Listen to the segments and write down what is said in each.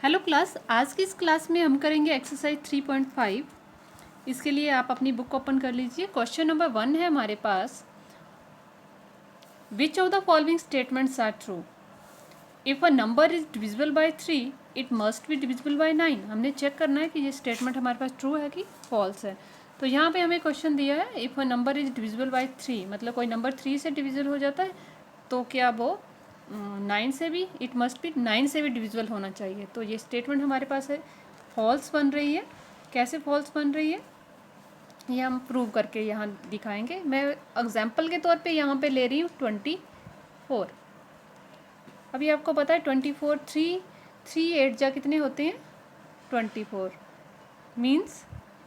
Hello class, आज की इस क्लास में हम करेंगे एक्सरसाइज 3.5। इसके लिए आप अपनी बुक ओपन कर लीजिए। क्वेश्चन नंबर 1 है हमारे पास, which of the following statements are true? If a number is divisible by 3 it must be divisible by 9। हमने चेक करना है कि ये स्टेटमेंट हमारे पास ट्रू है कि फॉल्स है। तो यहाँ पे हमें क्वेश्चन दिया है, if a number is divisible by 3, मतलब कोई नंबर 3 से डिविजिबल हो जाता है तो क्या वो 9 से भी, इट मस्ट बी 9 से भी डिविजिबल होना चाहिए। तो ये स्टेटमेंट हमारे पास है, फॉल्स बन रही है। कैसे फॉल्स बन रही है ये हम प्रूव करके यहाँ दिखाएंगे। मैं एग्जाम्पल के तौर पे यहाँ पे ले रही हूँ 24। अभी आपको पता है 24 थ्री 8 जा कितने होते हैं 24, मीन्स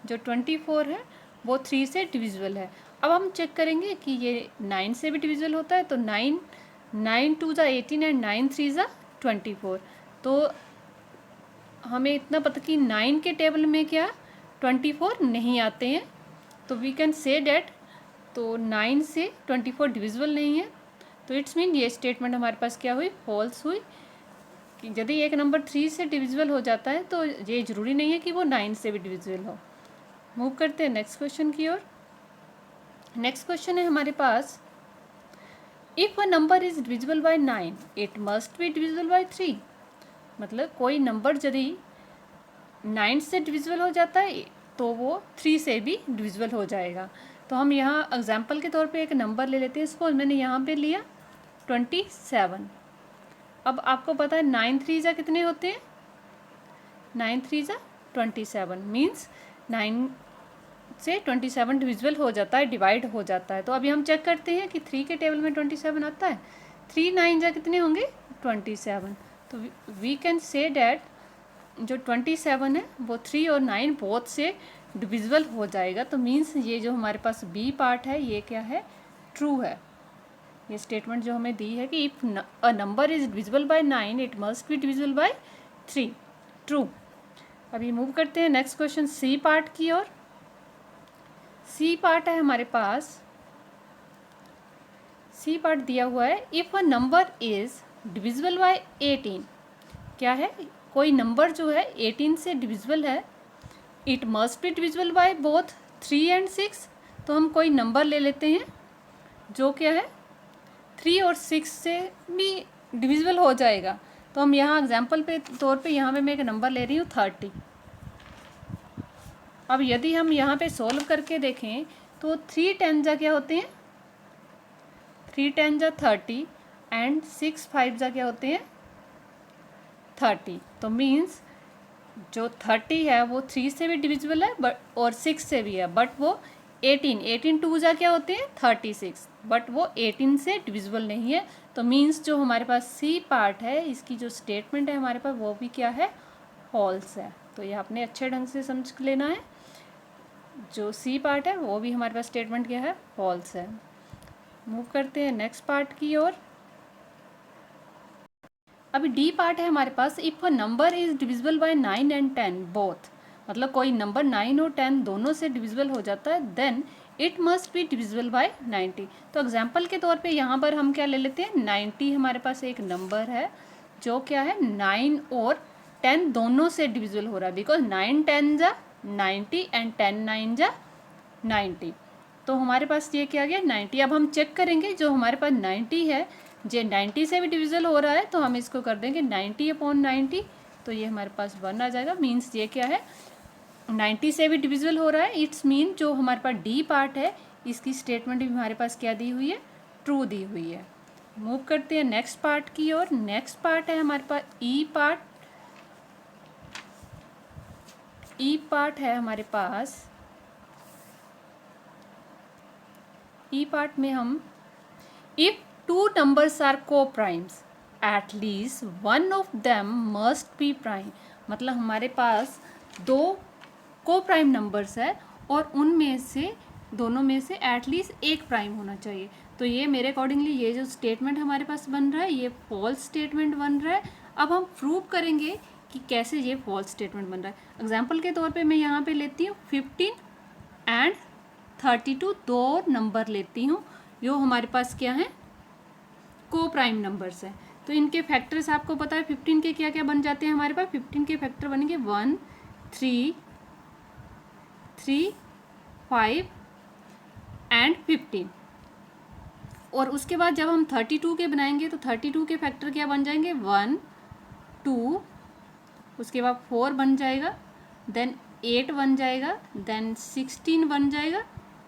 जो 24 है वो 3 से डिविजिबल है। अब हम चेक करेंगे कि ये 9 से भी डिविजिबल होता है। तो 9 2 ज़ा 18 एंड 9 3 ज़ा 24। तो हमें इतना पता कि 9 के टेबल में क्या 24 नहीं आते हैं। तो वी कैन से डैट, तो 9 से 24 डिविजिबल नहीं है। तो इट्स मीन ये स्टेटमेंट हमारे पास क्या हुई, फॉल्स हुई। कि यदि एक नंबर 3 से डिविजिबल हो जाता है तो ये ज़रूरी नहीं है कि वो 9 से भी डिविजिबल हो। मूव करते हैं नेक्स्ट क्वेश्चन की ओर। नेक्स्ट क्वेश्चन है हमारे पास, if a number is divisible by 9 it must be divisible by 3। मतलब कोई नंबर यदि 9 से डिविजिबल हो जाता है तो वो 3 से भी डिविजिबल हो जाएगा। तो हम यहाँ एग्जाम्पल के तौर पे एक नंबर ले लेते हैं। सपोज मैंने यहाँ पे लिया 27। अब आपको पता है 9 3 जा कितने होते हैं, 9 3 जा 27, मीन्स 9 से 27 डिविजिबल हो जाता है, डिवाइड हो जाता है। तो अभी हम चेक करते हैं कि 3 के टेबल में 27 आता है। 3 9 जा कितने होंगे 27। तो वी कैन से डैट जो 27 है वो 3 और 9 बोथ से डिविजिबल हो जाएगा। तो मीन्स ये जो हमारे पास बी पार्ट है ये क्या है, ट्रू है। ये स्टेटमेंट जो हमें दी है कि if a number is divisible by 9 it must be divisible by 3, true. अभी मूव करते हैं नेक्स्ट क्वेश्चन सी पार्ट की ओर। सी पार्ट है हमारे पास, सी पार्ट दिया हुआ है, if a number is divisible bye 18। क्या है, कोई नंबर जो है 18 से डिविजिबल है, it must be divisible by both 3 and 6। तो हम कोई नंबर ले लेते हैं जो क्या है 3 और 6 से भी डिविजिबल हो जाएगा। तो हम यहाँ एग्जाम्पल पे तौर पे यहाँ पे मैं एक नंबर ले रही हूँ 30। अब यदि हम यहाँ पे सॉल्व करके देखें तो 3 10 जा क्या होते हैं, 3 10 जा 30 एंड 6 5 जा क्या होते हैं 30। तो मीन्स जो 30 है वो 3 से भी डिविजिबल है बट और 6 से भी है, बट वो 18 2 जा क्या होते हैं 36, बट वो 18 से डिविजिबल नहीं है। तो मीन्स जो हमारे पास सी पार्ट है इसकी जो स्टेटमेंट है हमारे पास वो भी क्या है, फॉल्स है। तो ये आपने अच्छे ढंग से समझ लेना है, जो सी पार्ट है वो भी हमारे पास स्टेटमेंट क्या है, फॉल्स है। मूव करते हैं नेक्स्ट पार्ट की ओर। अभी डी पार्ट है हमारे पास, if a number is divisible by 9 and 10 both, मतलब कोई नंबर 9 और 10 दोनों से डिविजिबल हो जाता है, then it must be divisible by 90। तो एग्जाम्पल के तौर पे यहाँ पर हम क्या ले लेते हैं, 90 हमारे पास एक नंबर है जो क्या है 9 और 10 दोनों से डिविजिबल हो रहा है, बिकॉज 9 10 जा 90 एंड 10 9 जा 90। तो हमारे पास ये क्या गया 90। अब हम चेक करेंगे जो हमारे पास 90 है जे 90 से भी डिविजिबल हो रहा है, तो हम इसको कर देंगे 90/90। तो ये हमारे पास 1 आ जाएगा। मीन्स ये क्या है 90 से भी डिविजिबल हो रहा है। इट्स मीन जो हमारे पास डी पार्ट है इसकी स्टेटमेंट भी हमारे पास क्या दी हुई है, ट्रू दी हुई है। मूव करते हैं नेक्स्ट पार्ट की ओर। नेक्स्ट पार्ट है हमारे पास ई पार्ट। ई पार्ट है हमारे पास, ई पार्ट में हम इफ टू नंबर्स आर को primes at least one of them must be prime. मतलब हमारे पास 2 को प्राइम नंबर्स है और उनमें से दोनों में से एटलीस्ट एक प्राइम होना चाहिए। तो ये मेरे अकॉर्डिंगली ये जो स्टेटमेंट हमारे पास बन रहा है ये फॉल्स स्टेटमेंट बन रहा है। अब हम प्रूव करेंगे कि कैसे ये फॉल्स स्टेटमेंट बन रहा है। एग्जाम्पल के तौर पे मैं यहाँ पे लेती हूँ 15 एंड 32, 2 नंबर लेती हूँ जो हमारे पास क्या है को प्राइम नंबर्स हैं। तो इनके फैक्टर्स आपको पता है 15 के क्या क्या बन जाते हैं हमारे पास। 15 के फैक्टर बनेंगे 1, 3, 5 एंड 15। और उसके बाद जब हम 32 के बनाएंगे तो 32 के फैक्टर क्या बन जाएंगे, 1, 2, उसके बाद 4 बन जाएगा, देन 8 बन जाएगा, देन 16 बन जाएगा,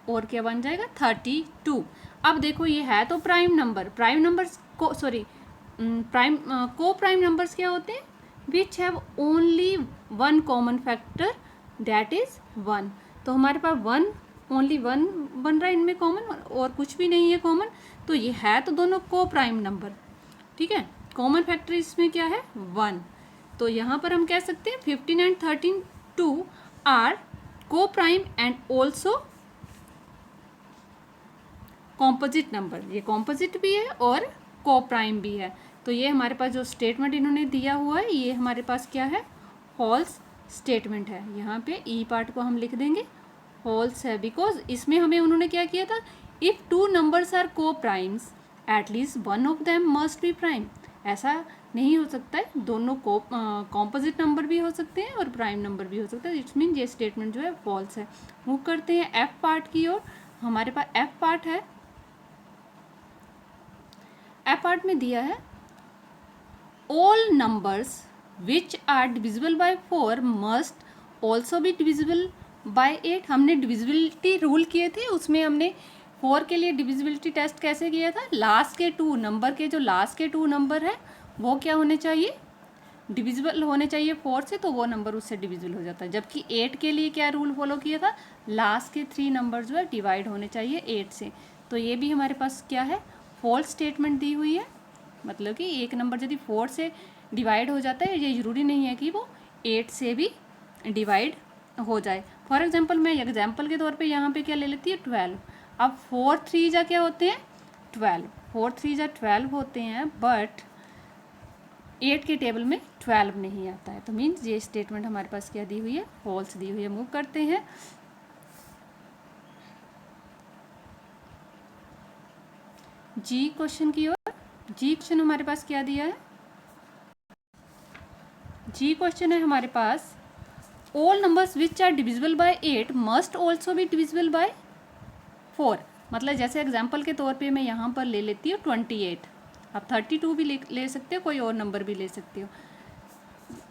और क्या बन जाएगा, 32। अब देखो ये है तो प्राइम नंबर, प्राइम नंबर्स को सॉरी प्राइम को प्राइम नंबर्स क्या होते हैं, which have only one common factor that is 1। तो हमारे पास ओनली वन बन रहा है इनमें कॉमन, और कुछ भी नहीं है कॉमन, तो ये है तो दोनों को प्राइम नंबर, ठीक है। कॉमन फैक्टर इसमें क्या है, 1। तो यहाँ पर हम कह सकते हैं 15 एंड 32 आर को prime and also composite number. ये कॉम्पोजिट भी है और को प्राइम भी है। तो ये हमारे पास जो स्टेटमेंट इन्होंने दिया हुआ है ये हमारे पास क्या है, फॉल्स स्टेटमेंट है। यहाँ पे ई पार्ट को हम लिख देंगे फॉल्स है, बिकॉज इसमें हमें उन्होंने क्या किया था, इफ़ 2 नंबर्स आर को primes at least one of them must be prime. ऐसा नहीं हो सकता है, दोनों को कॉम्पोजिट नंबर भी हो सकते हैं और प्राइम नंबर भी हो सकता है। इट्स मीन ये स्टेटमेंट जो है फॉल्स है। मूव करते हैं एफ पार्ट की ओर। हमारे पास एफ पार्ट है, एफ पार्ट में दिया है all numbers which are divisible by 4 must also be divisible by 8। हमने डिविजिबिलिटी रूल किए थे, उसमें हमने 4 के लिए डिविजिबिलिटी टेस्ट कैसे किया था, लास्ट के 2 नंबर के जो लास्ट के 2 नंबर है वो क्या होने चाहिए, डिविजिबल होने चाहिए 4 से, तो वो नंबर उससे डिविजिबल हो जाता है। जबकि 8 के लिए क्या रूल फॉलो किया था, लास्ट के 3 नंबर जो है डिवाइड होने चाहिए 8 से। तो ये भी हमारे पास क्या है, फॉल्स स्टेटमेंट दी हुई है। मतलब कि एक नंबर यदि 4 से डिवाइड हो जाता है, ये ज़रूरी नहीं है कि वो 8 से भी डिवाइड हो जाए। फॉर एग्जाम्पल मैं एग्जाम्पल के तौर पे यहाँ पे क्या ले लेती है, 12। अब 4 3 जा क्या होते हैं, 12, 4 3 जा 12 होते हैं, बट 8 के टेबल में 12 नहीं आता है। तो मीन्स ये स्टेटमेंट हमारे पास क्या दी हुई है, फॉल्स दी हुई है। मूव करते हैं जी क्वेश्चन की ओर। जी क्वेश्चन हमारे पास क्या दिया है, जी क्वेश्चन है हमारे पास all numbers which are divisible by 8 must also be divisible by 4। मतलब जैसे एग्जाम्पल के तौर पे मैं यहाँ पर ले लेती हूँ 28। आप 32 भी ले सकते हो, कोई और नंबर भी ले सकते हो।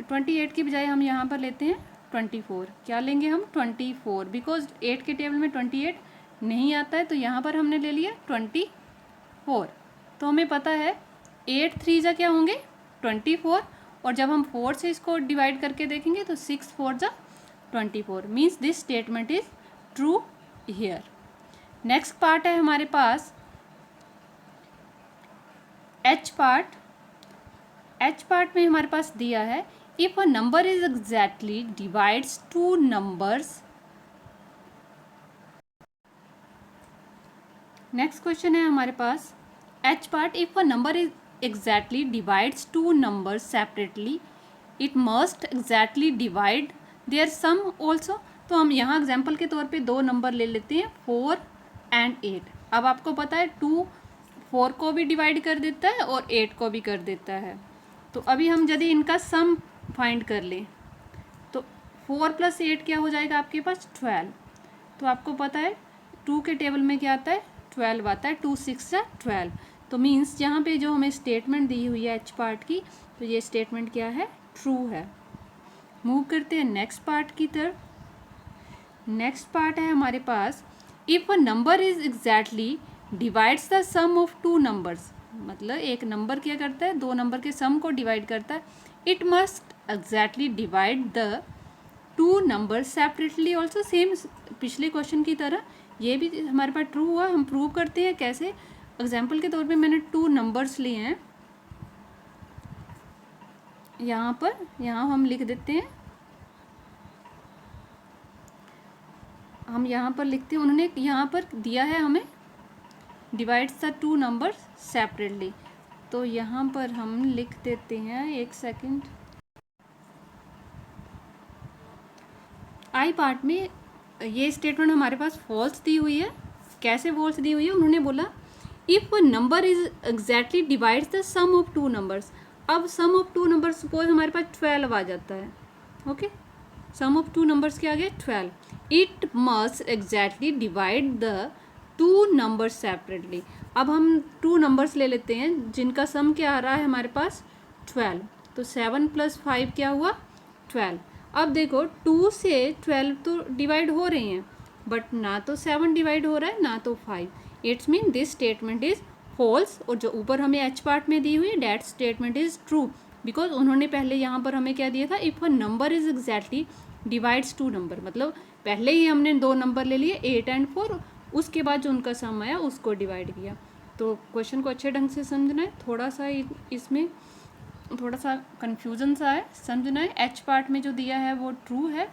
28 की बजाय हम यहाँ पर लेते हैं 24। क्या लेंगे हम, 24, बिकॉज 8 के टेबल में 28 नहीं आता है, तो यहाँ पर हमने ले लिया 24। तो हमें पता है 8 3 जा क्या होंगे, 24, और जब हम 4 से इसको डिवाइड करके देखेंगे तो 6 4 जा 24। Means this statement is true here. Next part है हमारे पास एच पार्ट। एच पार्ट में हमारे पास दिया है if a number is exactly divides 2 numbers. Next question है हमारे पास H part, if a number is exactly divides 2 numbers separately it must exactly divide their sum also। तो हम यहाँ एग्जाम्पल के तौर पे 2 नंबर ले लेते हैं 4 एंड 8। अब आपको पता है 2 4 को भी डिवाइड कर देता है और 8 को भी कर देता है। तो अभी हम यदि इनका सम फाइंड कर लें तो 4 + 8 क्या हो जाएगा आपके पास, 12। तो आपको पता है 2 के टेबल में क्या आता है, 12 आता है, 2 6 या 12। तो मीन्स यहाँ पे जो हमें स्टेटमेंट दी हुई है एच पार्ट की, तो ये स्टेटमेंट क्या है, ट्रू है। मूव करते हैं नेक्स्ट पार्ट की तरफ। नेक्स्ट पार्ट है हमारे पास if a number is exactly divides the sum of 2 numbers. मतलब एक नंबर क्या करता है, 2 नंबर के सम को डिवाइड करता है। It must exactly divide the 2 number separately also. Same पिछले क्वेश्चन की तरह ये भी हमारे पास ट्रू हुआ। हम प्रूव करते हैं कैसे, एग्जाम्पल के तौर पे मैंने 2 नंबर्स लिए हैं यहाँ पर, यहाँ हम लिख देते हैं, हम यहाँ पर लिखते हैं, उन्होंने यहाँ पर दिया है हमें डिवाइड्स द 2 नंबर्स सेपरेटली। तो यहाँ पर हम लिख देते हैं, एक सेकंड, आई पार्ट में ये स्टेटमेंट हमारे पास फॉल्स दी हुई है। कैसे फॉल्स दी हुई है, उन्होंने बोला if number is exactly divides the sum of two numbers, अब sum of two number suppose हमारे पास 12 आ जाता है, okay, sum of two numbers क्या आ गया 12, it must exactly divide the two numbers separately. अब हम टू नंबर्स ले लेते हैं जिनका सम क्या आ रहा है हमारे पास 12, तो 7 + 5 क्या हुआ 12। अब देखो 2 से 12 तो डिवाइड हो रहे हैं, बट ना तो 7 डिवाइड हो रहा है ना तो 5, it's mean this statement is false. और जो ऊपर हमें एच पार्ट में दी हुई that statement is true, because उन्होंने पहले यहाँ पर हमें क्या दिया था, if a number is exactly divides two number, मतलब पहले ही हमने दो नंबर ले लिए 8 और 4, उसके बाद जो उनका सम आया उसको डिवाइड किया। तो क्वेश्चन को अच्छे ढंग से समझना है, थोड़ा सा इसमें थोड़ा सा कन्फ्यूज़न सा है, समझना है। एच पार्ट में जो दिया है वो ट्रू है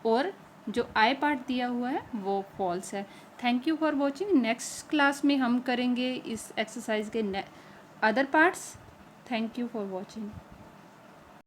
और जो आई पार्ट दिया हुआ है वो फॉल्स है। Thank you for watching. Next class में हम करेंगे इस एक्सरसाइज के other parts. Thank you for watching.